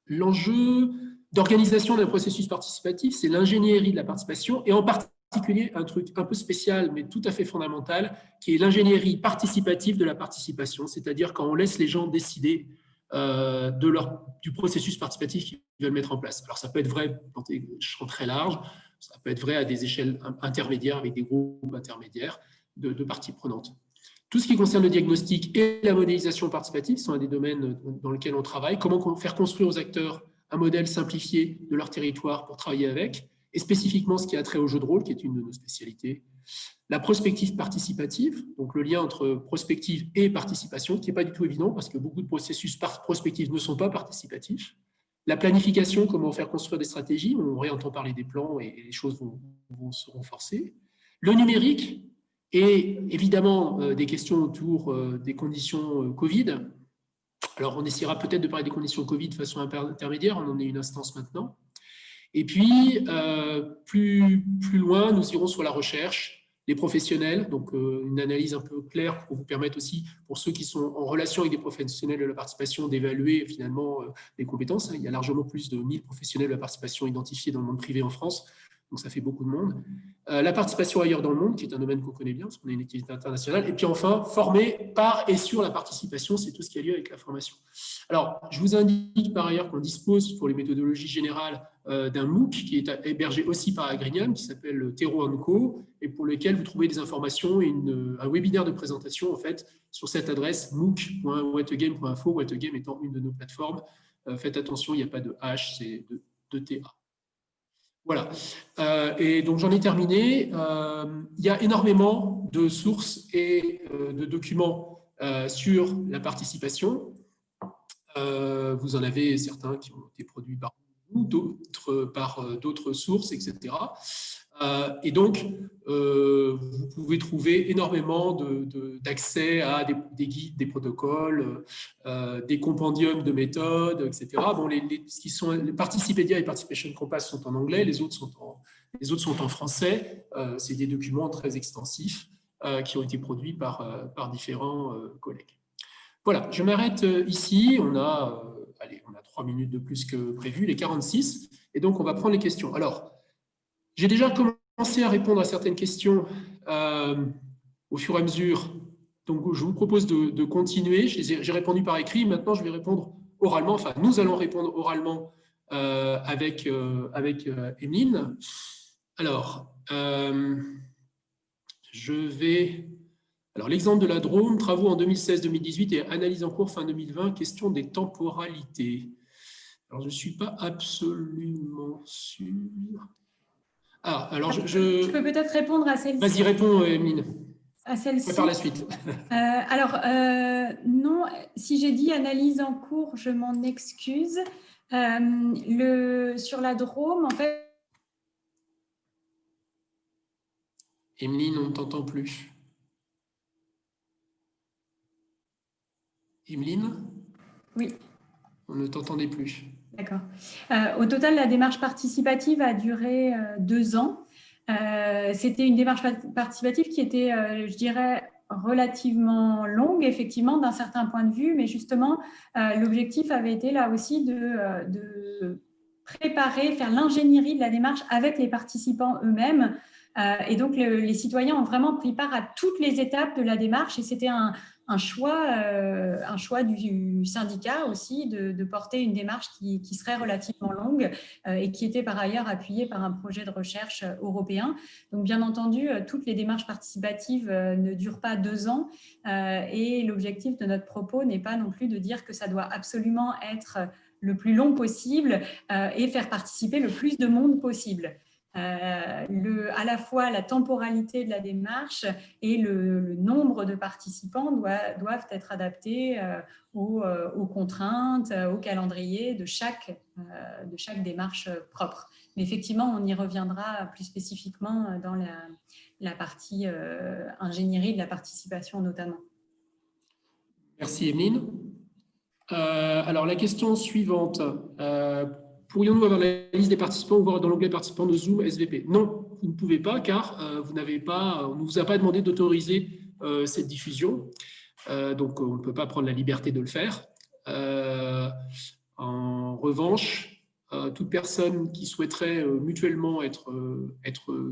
L'enjeu d'organisation d'un processus participatif, c'est l'ingénierie de la participation et en particulier un truc un peu spécial mais tout à fait fondamental qui est l'ingénierie participative de la participation, c'est-à-dire quand on laisse les gens décider du processus participatif qu'ils veulent mettre en place. Alors ça peut être vrai dans des champs très larges, ça peut être vrai à des échelles intermédiaires avec des groupes intermédiaires de parties prenantes. Tout ce qui concerne le diagnostic et la modélisation participative sont un des domaines dans lesquels on travaille. Comment faire construire aux acteurs un modèle simplifié de leur territoire pour travailler avec, et spécifiquement ce qui a trait au jeu de rôle, qui est une de nos spécialités. La prospective participative, donc le lien entre prospective et participation, qui n'est pas du tout évident parce que beaucoup de processus prospectifs ne sont pas participatifs. La planification, comment faire construire des stratégies, on réentend parler des plans et les choses se renforcer. Le numérique, et évidemment, des questions autour des conditions Covid. Alors, on essaiera peut-être de parler des conditions Covid de façon intermédiaire, on en est une instance maintenant. Et puis, plus loin, nous irons sur la recherche, les professionnels, donc une analyse un peu claire pour vous permettre aussi, pour ceux qui sont en relation avec des professionnels de la participation, d'évaluer finalement les compétences. Il y a largement plus de 1000 professionnels de la participation identifiés dans le monde privé en France. Donc, ça fait beaucoup de monde. La participation ailleurs dans le monde, qui est un domaine qu'on connaît bien, parce qu'on est une activité internationale. Et puis enfin, former par et sur la participation, c'est tout ce qui a lieu avec la formation. Alors, je vous indique par ailleurs qu'on dispose pour les méthodologies générales d'un MOOC qui est hébergé aussi par Agrignam, qui s'appelle Terreau & Co, et pour lequel vous trouvez des informations et un webinaire de présentation en fait sur cette adresse mooc.whatagame.info, Whatagame étant une de nos plateformes. Faites attention, il n'y a pas de H, c'est de TA. Voilà. Et donc, j'en ai terminé. Il y a énormément de sources et de documents sur la participation. Vous en avez certains qui ont été produits par nous, d'autres par d'autres sources, etc. Et donc, vous pouvez trouver énormément d'accès à des guides, des protocoles, des compendiums de méthodes, etc. Bon, les Participédia et Participation Compass sont en anglais, les autres sont en français. C'est des documents très extensifs qui ont été produits par différents collègues. Voilà, je m'arrête ici. On a 3 minutes de plus que prévu, les 46. Et donc, on va prendre les questions. Alors, j'ai déjà commencé à répondre à certaines questions au fur et à mesure. Donc, je vous propose de continuer. J'ai répondu par écrit. Maintenant, je vais répondre oralement. Enfin, nous allons répondre oralement avec Emeline. Alors, Alors, l'exemple de la Drôme, travaux en 2016-2018 et analyse en cours fin 2020, question des temporalités. Alors, je ne suis pas absolument sûr. Ah, alors je peux peut-être répondre à celle-ci. Vas-y, réponds, Emeline. À celle-ci. Par la suite. Non, si j'ai dit analyse en cours, je m'en excuse. Sur la Drôme, en fait. Emeline, on ne t'entend plus. Emeline ? Oui. On ne t'entendait plus. D'accord. Au total, la démarche participative a duré 2 ans. C'était une démarche participative qui était, je dirais, relativement longue, effectivement, d'un certain point de vue, mais justement, l'objectif avait été là aussi de préparer, faire l'ingénierie de la démarche avec les participants eux-mêmes. Et donc, les citoyens ont vraiment pris part à toutes les étapes de la démarche et c'était un choix du syndicat aussi de porter une démarche qui serait relativement longue et qui était par ailleurs appuyée par un projet de recherche européen. Donc, bien entendu, toutes les démarches participatives ne durent pas 2 ans et l'objectif de notre propos n'est pas non plus de dire que ça doit absolument être le plus long possible et faire participer le plus de monde possible. À la fois la temporalité de la démarche et le nombre de participants doivent être adaptés aux contraintes, au calendrier de chaque démarche propre. Mais effectivement, on y reviendra plus spécifiquement dans la partie ingénierie de la participation notamment. Merci Emeline. Alors la question suivante. Pourrions-nous avoir la liste des participants ou voir dans l'onglet participants de Zoom SVP? Non, vous ne pouvez pas car on ne vous a pas demandé d'autoriser cette diffusion. Donc on ne peut pas prendre la liberté de le faire. En revanche, toute personne qui souhaiterait mutuellement être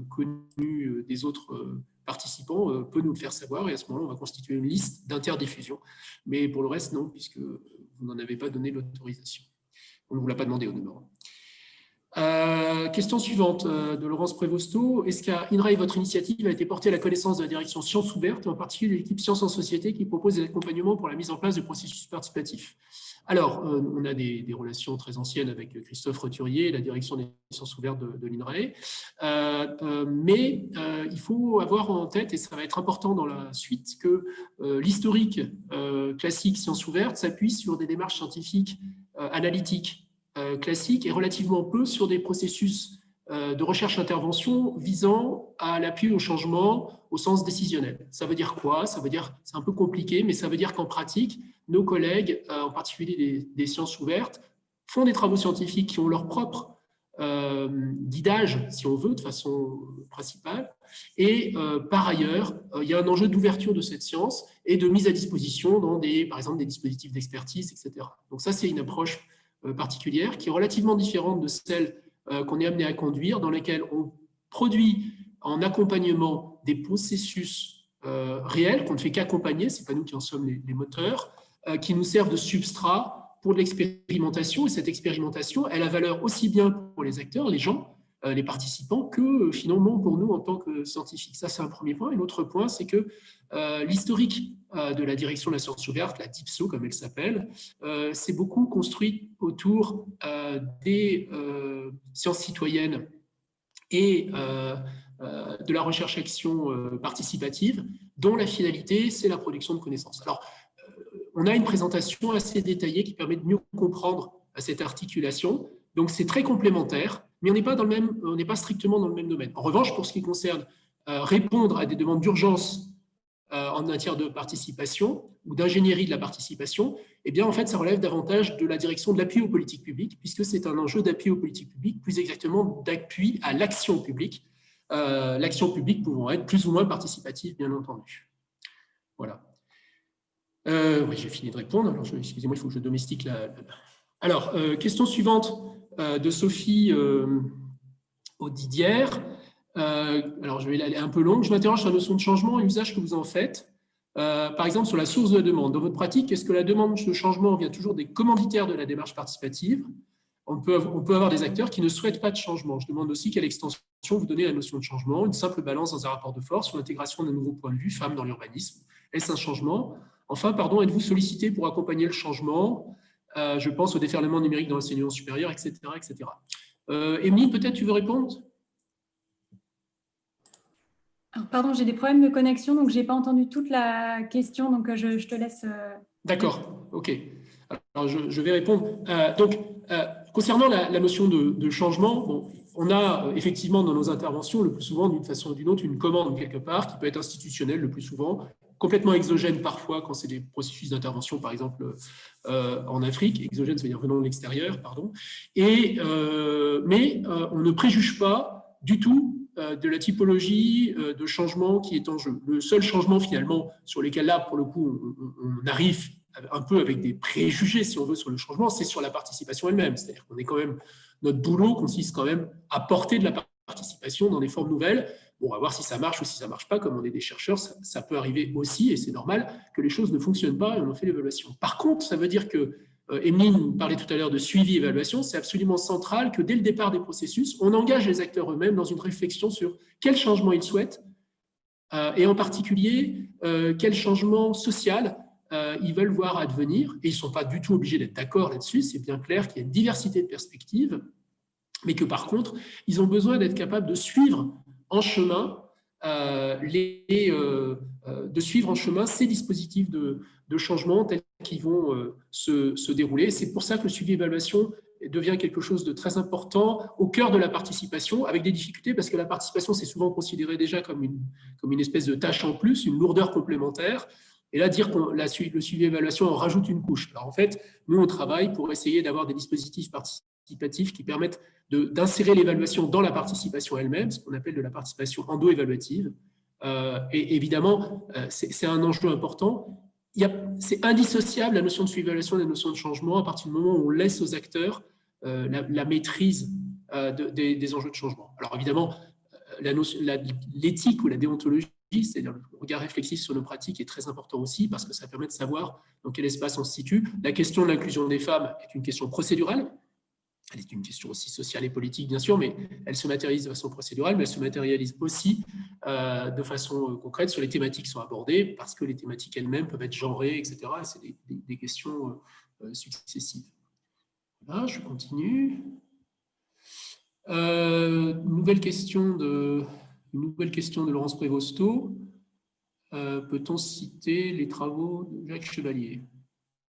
connue des autres participants peut nous le faire savoir et à ce moment-là, on va constituer une liste d'interdiffusion. Mais pour le reste, non, puisque vous n'en avez pas donné l'autorisation. On ne vous l'a pas demandé au demeurant. Question suivante de Laurence Prévosto. Est-ce qu'à INRAE, votre initiative a été portée à la connaissance de la direction Sciences Ouvertes, et en particulier de l'équipe Sciences en Société qui propose des accompagnements pour la mise en place de processus participatifs? Alors, on a des relations très anciennes avec Christophe Roturier, la direction des Sciences Ouvertes de l'INRAE, mais il faut avoir en tête, et ça va être important dans la suite, que l'historique classique Sciences Ouvertes s'appuie sur des démarches scientifiques analytiques classiques et relativement peu sur des processus de recherche-intervention visant à l'appui au changement au sens décisionnel. Ça veut dire quoi? Ça veut dire, c'est un peu compliqué, mais ça veut dire qu'en pratique, nos collègues, en particulier des sciences ouvertes, font des travaux scientifiques qui ont leur propre guidage, si on veut, de façon principale. Et par ailleurs, il y a un enjeu d'ouverture de cette science et de mise à disposition dans par exemple, des dispositifs d'expertise, etc. Donc ça, c'est une approche particulière qui est relativement différente de celle qu'on est amené à conduire, dans lesquelles on produit en accompagnement des processus réels qu'on ne fait qu'accompagner, ce n'est pas nous qui en sommes les moteurs, qui nous servent de substrat pour de l'expérimentation. Et cette expérimentation, elle a valeur aussi bien pour les acteurs, les gens, les participants, que finalement pour nous en tant que scientifiques. Ça, c'est un premier point. Et l'autre point, c'est que l'historique de la direction de la science ouverte, la DIPSO comme elle s'appelle, c'est beaucoup construit autour des sciences citoyennes et de la recherche-action participative, dont la finalité, c'est la production de connaissances. Alors, on a une présentation assez détaillée qui permet de mieux comprendre cette articulation. Donc, c'est très complémentaire, mais on n'est pas strictement dans le même domaine. En revanche, pour ce qui concerne répondre à des demandes d'urgence en matière de participation ou d'ingénierie de la participation, eh bien, en fait, ça relève davantage de la direction de l'appui aux politiques publiques, puisque c'est un enjeu d'appui aux politiques publiques, plus exactement d'appui à l'action publique. L'action publique pouvant être plus ou moins participative, bien entendu. Voilà. Oui, j'ai fini de répondre. Alors, excusez-moi, il faut que je domestique Alors, question suivante de Sophie Audidière. Alors, je vais aller un peu long. Je m'interroge sur la notion de changement et l'usage que vous en faites. Par exemple, sur la source de la demande. Dans votre pratique, est-ce que la demande de changement vient toujours des commanditaires de la démarche participative? On peut avoir des acteurs qui ne souhaitent pas de changement. Je demande aussi quelle extension vous donnez à la notion de changement, une simple balance dans un rapport de force ou l'intégration d'un nouveau point de vue, femmes dans l'urbanisme. Est-ce un changement? Enfin, pardon, êtes-vous sollicité pour accompagner le changement? Je pense au déferlement numérique dans l'enseignement supérieur, etc. etc. Emeline, peut-être tu veux répondre? Alors, pardon, j'ai des problèmes de connexion, donc je n'ai pas entendu toute la question, donc je te laisse… D'accord, ok. Alors, je vais répondre. Concernant la notion de changement, bon, on a effectivement dans nos interventions, le plus souvent, d'une façon ou d'une autre, une commande quelque part qui peut être institutionnelle le plus souvent, complètement exogène parfois quand c'est des processus d'intervention, par exemple en Afrique. Exogène, ça veut dire venant de l'extérieur, pardon. Mais on ne préjuge pas du tout de la typologie de changement qui est en jeu. Le seul changement finalement sur lesquels là, pour le coup, on arrive un peu avec des préjugés, si on veut, sur le changement, c'est sur la participation elle-même. C'est-à-dire qu'on est quand même, notre boulot consiste quand même à porter de la participation dans des formes nouvelles. Bon, on va voir si ça marche ou si ça ne marche pas. Comme on est des chercheurs, ça peut arriver aussi, et c'est normal que les choses ne fonctionnent pas et on en fait l'évaluation. Par contre, ça veut dire que, Emeline parlait tout à l'heure de suivi-évaluation, c'est absolument central que dès le départ des processus, on engage les acteurs eux-mêmes dans une réflexion sur quel changement ils souhaitent, et en particulier, quel changement social ils veulent voir advenir, et ils ne sont pas du tout obligés d'être d'accord là-dessus, c'est bien clair qu'il y a une diversité de perspectives, mais que par contre, ils ont besoin d'être capables de suivre en chemin ces dispositifs de changement tels qu'ils vont se dérouler. C'est pour ça que le suivi-évaluation devient quelque chose de très important au cœur de la participation, avec des difficultés, parce que la participation, c'est souvent considéré déjà comme une espèce de tâche en plus, une lourdeur complémentaire. Et là, dire que le suivi-évaluation en rajoute une couche. Alors en fait, nous, on travaille pour essayer d'avoir des dispositifs participatifs qui permettent d'insérer l'évaluation dans la participation elle-même, ce qu'on appelle de la participation endo-évaluative. Et évidemment, c'est un enjeu important. C'est indissociable, la notion de suivi-évaluation et la notion de changement, à partir du moment où on laisse aux acteurs la maîtrise des enjeux de changement. Alors évidemment, l'éthique ou la déontologie, c'est-à-dire le regard réflexif sur nos pratiques, est très important aussi parce que ça permet de savoir dans quel espace on se situe. La question de l'inclusion des femmes est une question procédurale. Elle est une question aussi sociale et politique, bien sûr, mais elle se matérialise de façon procédurale, mais elle se matérialise aussi de façon concrète sur les thématiques qui sont abordées, parce que les thématiques elles-mêmes peuvent être genrées, etc. C'est des questions successives. Là, je continue. Une nouvelle question de Laurence Prévosto. Peut-on citer les travaux de Jacques Chevalier?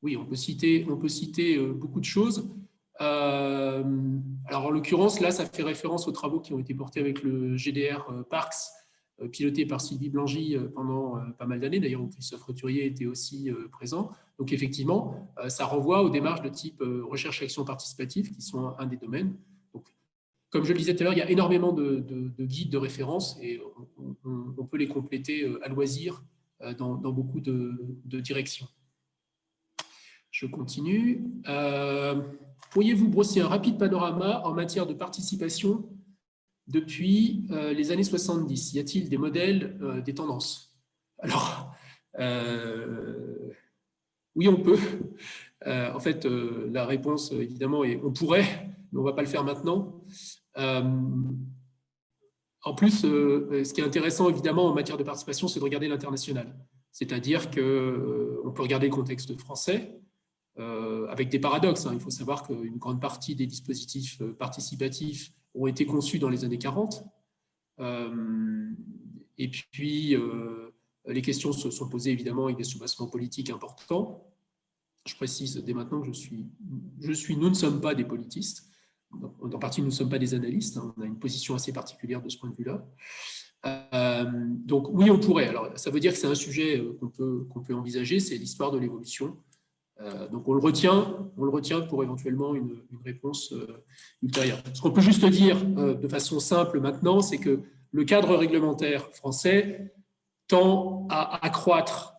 Oui, on peut citer beaucoup de choses. Alors, en l'occurrence, là, ça fait référence aux travaux qui ont été portés avec le GDR Parcs, piloté par Sylvie Blangy pendant pas mal d'années. D'ailleurs, Christophe Roturier était aussi présent. Donc, effectivement, ça renvoie aux démarches de type recherche-action participative, qui sont un des domaines. Donc, comme je le disais tout à l'heure, il y a énormément de guides de référence et on peut les compléter à loisir dans beaucoup de directions. Je continue. Pourriez-vous brosser un rapide panorama en matière de participation depuis les années 70? Y a-t-il des modèles, des tendances? Alors, oui, on peut. En fait, la réponse, évidemment, est on pourrait, mais on ne va pas le faire maintenant. En plus, ce qui est intéressant, évidemment, en matière de participation, c'est de regarder l'international. C'est-à-dire qu'on peut regarder le contexte français, avec des paradoxes. Il faut savoir qu'une grande partie des dispositifs participatifs ont été conçus dans les années 40. Et puis, les questions se sont posées évidemment avec des soubassements politiques importants. Je précise dès maintenant que nous ne sommes pas des politistes. En partie, nous ne sommes pas des analystes. On a une position assez particulière de ce point de vue-là. Donc, oui, on pourrait. Alors, ça veut dire que c'est un sujet qu'on peut envisager, c'est l'histoire de l'évolution. Donc, on le retient pour éventuellement une réponse ultérieure. Ce qu'on peut juste dire de façon simple maintenant, c'est que le cadre réglementaire français tend à accroître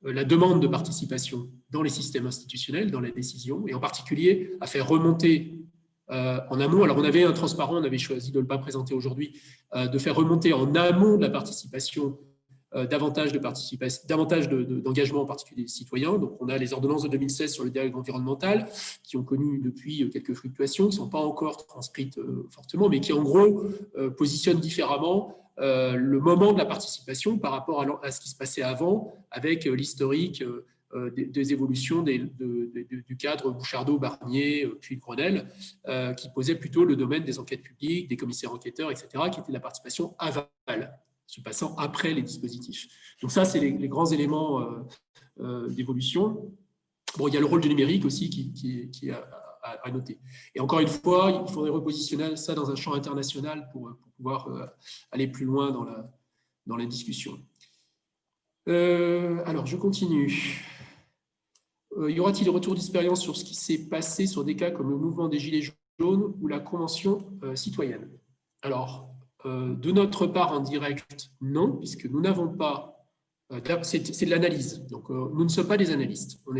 la demande de participation dans les systèmes institutionnels, dans la décision, et en particulier à faire remonter en amont. Alors, on avait un transparent, on avait choisi de ne pas présenter aujourd'hui, de faire remonter en amont de la participation davantage d'engagement, en particulier des citoyens. Donc, on a les ordonnances de 2016 sur le dialogue environnemental qui ont connu depuis quelques fluctuations, qui ne sont pas encore transcrites fortement, mais qui, en gros, positionnent différemment le moment de la participation par rapport à ce qui se passait avant, avec l'historique des évolutions du cadre Bouchardot-Barnier, puis Grenelle, qui posait plutôt le domaine des enquêtes publiques, des commissaires enquêteurs, etc., qui était la participation aval, se passant après les dispositifs. Donc ça, c'est les grands éléments d'évolution. Bon, il y a le rôle du numérique aussi qui est à noter. Et encore une fois, il faudrait repositionner ça dans un champ international pour pouvoir aller plus loin dans la discussion. Alors, je continue. Y aura-t-il des retours d'expérience sur ce qui s'est passé sur des cas comme le mouvement des Gilets jaunes ou la Convention citoyenne? Alors, de notre part en direct, non, puisque nous n'avons pas... c'est de l'analyse. Donc, nous ne sommes pas des analystes. On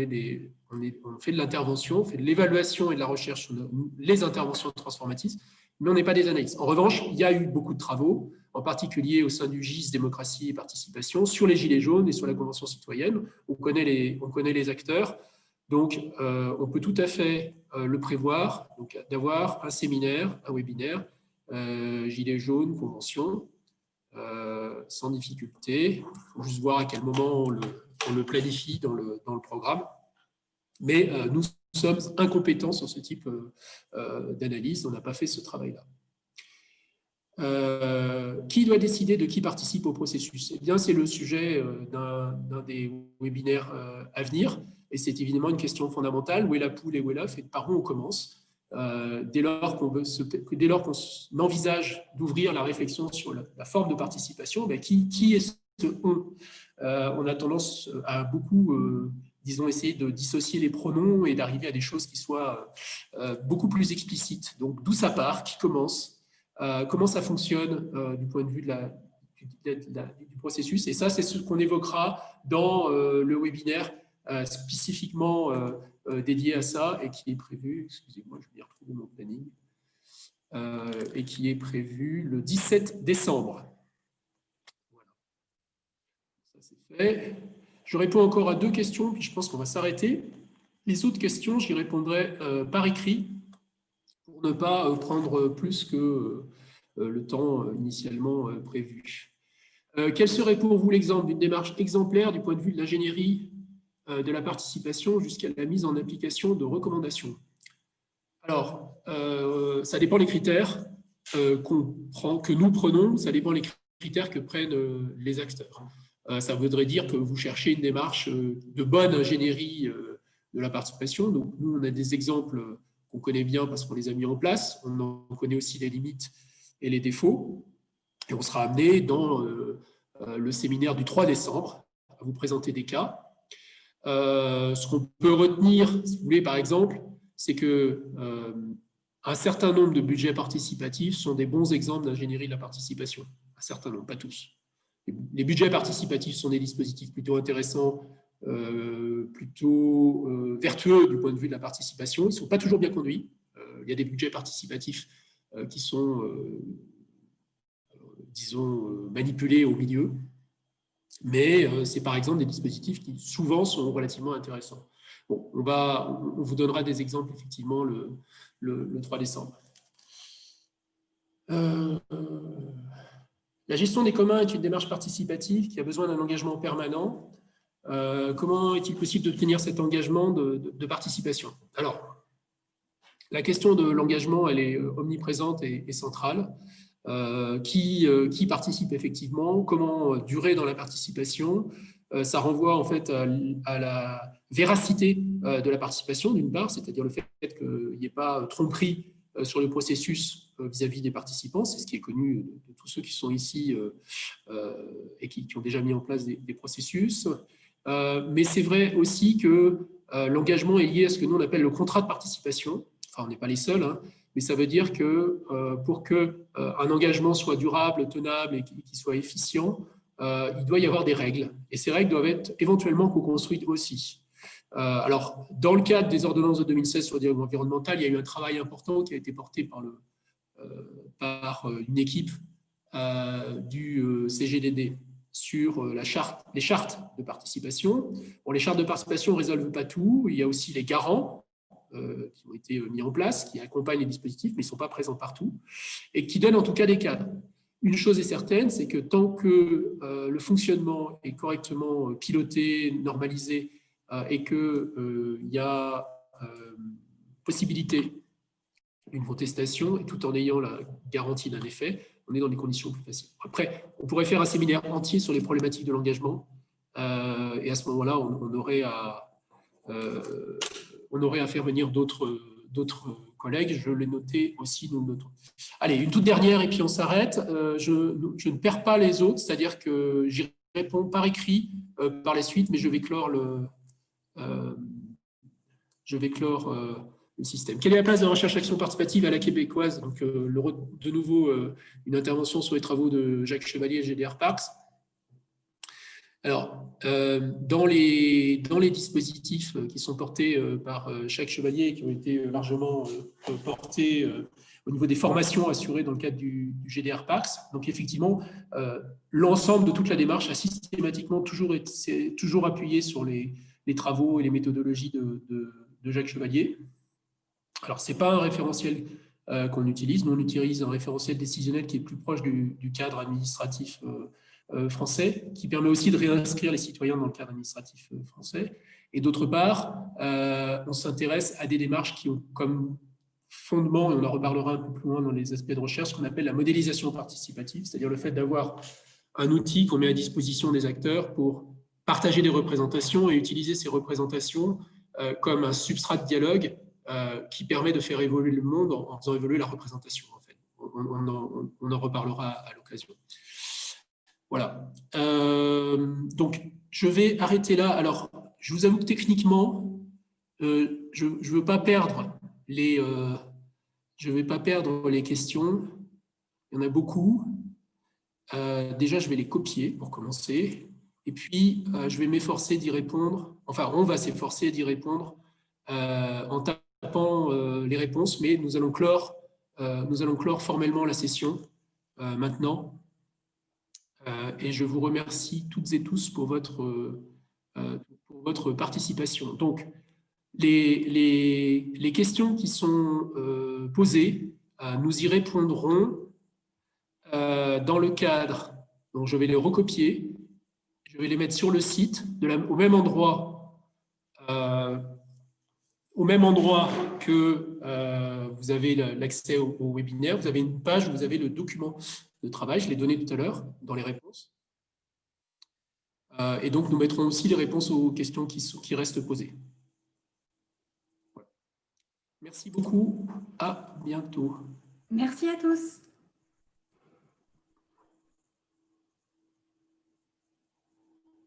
fait de l'intervention, on fait de l'évaluation et de la recherche sur les interventions transformatistes, mais on n'est pas des analystes. En revanche, il y a eu beaucoup de travaux, en particulier au sein du GIS Démocratie et Participation, sur les Gilets jaunes et sur la Convention citoyenne. On connaît les acteurs. Donc, on peut tout à fait le prévoir, d'avoir un séminaire, un webinaire, Gilets jaunes, Convention, sans difficulté. Il faut juste voir à quel moment on le planifie dans le programme. Mais nous sommes incompétents sur ce type d'analyse. On n'a pas fait ce travail-là. Qui doit décider de qui participe au processus? Eh bien, c'est le sujet d'un des webinaires à venir. Et c'est évidemment une question fondamentale. Où est la poule et où est l'œuf et par où on commence? Dès lors qu'on envisage d'ouvrir la réflexion sur la forme de participation, ben, qui est ce on? On a tendance à beaucoup, disons, essayer de dissocier les pronoms et d'arriver à des choses qui soient beaucoup plus explicites. Donc, d'où ça part, qui commence, comment ça fonctionne du point de vue du processus. Et ça, c'est ce qu'on évoquera dans le webinaire spécifiquement dédié à ça et qui est prévu, excusez-moi, je vais y retrouver mon planning, et qui est prévu le 17 décembre. Voilà. Ça, c'est fait. Je réponds encore à 2 questions, puis je pense qu'on va s'arrêter. Les autres questions, j'y répondrai par écrit pour ne pas prendre plus que le temps initialement prévu. Quel serait pour vous l'exemple d'une démarche exemplaire du point de vue de l'ingénierie de la participation jusqu'à la mise en application de recommandations? Alors, ça dépend des critères que nous prenons, ça dépend des critères que prennent les acteurs. Ça voudrait dire que vous cherchez une démarche de bonne ingénierie de la participation. Donc, nous, on a des exemples qu'on connaît bien parce qu'on les a mis en place. On en connaît aussi les limites et les défauts. Et on sera amené dans le séminaire du 3 décembre à vous présenter des cas. Ce qu'on peut retenir, si vous voulez, par exemple, c'est que un certain nombre de budgets participatifs sont des bons exemples d'ingénierie de la participation. Un certain nombre, pas tous. Les budgets participatifs sont des dispositifs plutôt intéressants, plutôt vertueux du point de vue de la participation. Ils ne sont pas toujours bien conduits. Il y a des budgets participatifs qui sont, disons, manipulés au milieu. Mais c'est par exemple des dispositifs qui souvent sont relativement intéressants. Bon, on vous donnera des exemples effectivement le 3 décembre. La gestion des communs est une démarche participative qui a besoin d'un engagement permanent. Comment est-il possible d'obtenir cet engagement de participation? Alors, la question de l'engagement, elle est omniprésente et centrale. Qui participe effectivement, comment durer dans la participation. Ça renvoie en fait à la véracité de la participation d'une part, c'est-à-dire le fait qu'il n'y ait pas tromperie sur le processus vis-à-vis des participants. C'est ce qui est connu de tous ceux qui sont ici et qui ont déjà mis en place des processus. Mais c'est vrai aussi que l'engagement est lié à ce que nous on appelle le contrat de participation. Enfin, on n'est pas les seuls, hein. Mais ça veut dire que pour qu'un engagement soit durable, tenable et qu'il soit efficient, il doit y avoir des règles. Et ces règles doivent être éventuellement co-construites aussi. Alors, dans le cadre des ordonnances de 2016 sur le dialogue environnemental, il y a eu un travail important qui a été porté par une équipe du CGDD sur les chartes de participation. Bon, les chartes de participation ne résolvent pas tout. Il y a aussi les garants qui ont été mis en place, qui accompagnent les dispositifs, mais ils ne sont pas présents partout, et qui donnent en tout cas des cadres. Une chose est certaine, c'est que tant que le fonctionnement est correctement piloté, normalisé, et qu'il y a possibilité d'une contestation, et tout en ayant la garantie d'un effet, on est dans des conditions plus faciles. Après, on pourrait faire un séminaire entier sur les problématiques de l'engagement, et à ce moment-là, on aurait à faire venir d'autres collègues. Je l'ai noté aussi, nous le notons. Allez, une toute dernière et puis on s'arrête. Je ne perds pas les autres, c'est-à-dire que j'y réponds par écrit par la suite, mais je vais clore le système. Quelle est la place de la recherche-action participative à la québécoise? Donc, de nouveau, une intervention sur les travaux de Jacques Chevalier et GDR Parks. Alors, dans les dispositifs qui sont portés par Jacques Chevalier, qui ont été largement portés au niveau des formations assurées dans le cadre du GDR Parks, donc effectivement, l'ensemble de toute la démarche a systématiquement toujours appuyé sur les travaux et les méthodologies de Jacques Chevalier. Alors, ce n'est pas un référentiel qu'on utilise. Nous, on utilise un référentiel décisionnel qui est plus proche du cadre administratif français, qui permet aussi de réinscrire les citoyens dans le cadre administratif français. Et d'autre part, on s'intéresse à des démarches qui ont comme fondement, et on en reparlera un peu plus loin dans les aspects de recherche, ce qu'on appelle la modélisation participative, c'est-à-dire le fait d'avoir un outil qu'on met à disposition des acteurs pour partager des représentations et utiliser ces représentations comme un substrat de dialogue qui permet de faire évoluer le monde en faisant évoluer la représentation. En fait. On en reparlera à l'occasion. Voilà. Donc, je vais arrêter là. Alors, je vous avoue que techniquement, je ne veux pas perdre les questions. Il y en a beaucoup. Déjà, je vais les copier pour commencer. Et puis, je vais m'efforcer d'y répondre. Enfin, on va s'efforcer d'y répondre en tapant les réponses, mais nous allons clore formellement la session maintenant. Et je vous remercie toutes et tous pour votre participation. Donc, les questions qui sont posées, nous y répondrons dans le cadre. Donc, je vais les recopier. Je vais les mettre sur le site, au même endroit que vous avez l'accès au webinaire. Vous avez une page où vous avez le document de travail. Je l'ai donné tout à l'heure dans les réponses. Et donc, nous mettrons aussi les réponses aux questions qui restent posées. Voilà. Merci beaucoup. À bientôt. Merci à tous.